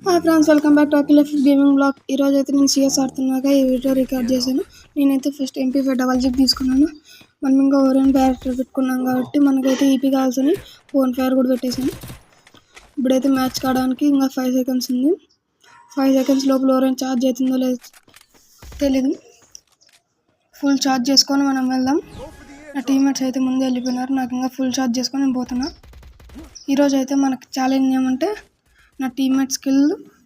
Hi friends, welcome back to Akhil gaming blog. ఈరోజు అయితే నేను సిఎస్ ఆడుతున్నాగా ఈ వీడియో రికార్డ్ చేశాను. నేనైతే ఫస్ట్ MP5 తీసుకున్నాను. మనం ఇంకా ఓరియన్ క్యారెక్టర్ పెట్టుకున్నాం కాబట్టి మనకైతే ఈపీ కావాల్సిన ఫోన్ ఫైర్ కూడా పెట్టేశాను. ఇప్పుడైతే మ్యాచ్ కావడానికి ఇంకా 5 సెకండ్స్ ఉంది. 5 సెకండ్స్ లోపల ఓరియన్ ఛార్జ్ అవుతుందో లేదో తెలీదు. ఫుల్ ఛార్జ్ చేసుకొని మనం వెళ్దాం. నా టీమ్మేట్స్ అయితే ముందే వెళ్ళిపోయినారు. నాకు ఇంకా ఫుల్ ఛార్జ్ చేసుకొని నేను పోతున్నా. ఈరోజు అయితే మనకు ఛాలెంజ్ ఏమంటే నా టీమ్మేట్ స్కిల్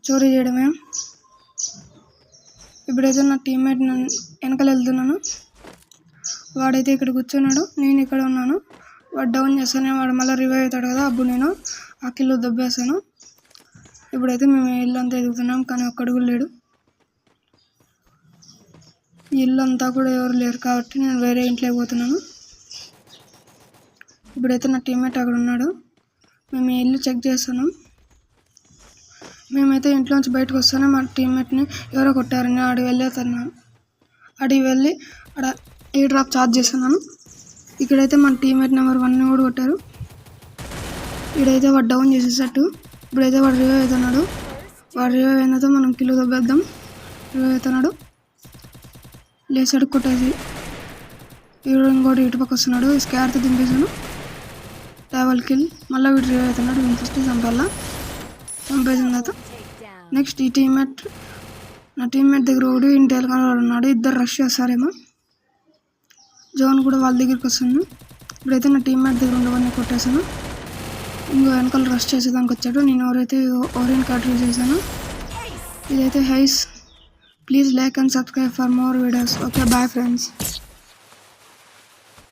చోరీ చేయడమే. ఇప్పుడైతే నా టీమ్మేట్ వెనకాల వెళ్తున్నాను. వాడైతే ఇక్కడ కూర్చున్నాడు, నేను ఇక్కడ ఉన్నాను. వాడు డౌన్ చేస్తానే వాడు మళ్ళీ రివైవ్ అవుతాడు కదా, అప్పుడు నేను ఆ కిల్లు దొబ్బేస్తాను. ఇప్పుడైతే మేము ఇల్లు అంతా ఎదుగుతున్నాం, కానీ ఒక్కడు కూడా లేడు. ఇల్లు అంతా కూడా ఎవరు లేరు కాబట్టి నేను వేరే ఇంట్లోకి పోతున్నాను. ఇప్పుడైతే నా టీమ్మేట్ అక్కడ ఉన్నాడు. మేము ఈ ఇల్లు చెక్ చేస్తున్నాం. మేమైతే ఇంట్లోంచి బయటకు వస్తానే మా టీమ్మేట్ని ఎవరో కొట్టారని అడిగి వెళ్ళేస్తున్నాను. అడిగి వెళ్ళి అక్కడ ఏ డ్రాప్ ఛార్జ్ చేస్తున్నాను. ఇక్కడైతే మన టీమ్మేట్ నెంబర్ 1ని కూడా కొట్టారు. ఇక్కడైతే వాడు డౌన్ చేసేసట్టు. ఇప్పుడైతే వాడు రివైవ్ అవుతున్నాడు. వాడు రివైవ్ అయినతో మనం కిల్లు దొబ్బేద్దాం. రివైవ్ అవుతున్నాడు, లేసాడు కొట్టేసి. వీడు ఇంకోటి ఇటుపక్క వస్తున్నాడు. స్కార్తో దింపేశాను. Double kill. మళ్ళీ వీడు రివైవ్ అవుతున్నాడు. వీడిని ఫస్ట్ చంపాలా. చంపేసిన తర్వాత నెక్స్ట్ ఈ టీమ్మేట్ నా టీమ్మేట్ దగ్గర ఒకటి ఇంటి వెనకాల ఉన్నాడు. ఇద్దరు రష్ చేస్తారేమో. జోన్ కూడా వాళ్ళ దగ్గరికి వస్తుంది. ఇప్పుడైతే నా టీమ్మేట్ దగ్గర ఉండవన్నీ కొట్టేశాను. ఇంకో వెనకాల రష్ చేసేదానికి వచ్చాడు. నేను ఎవరైతే ఓరియన్ కార్డ్ యూజ్ చేశాను. ఇదైతే హైస్. Please like and subscribe for more videos. Okay, bye friends.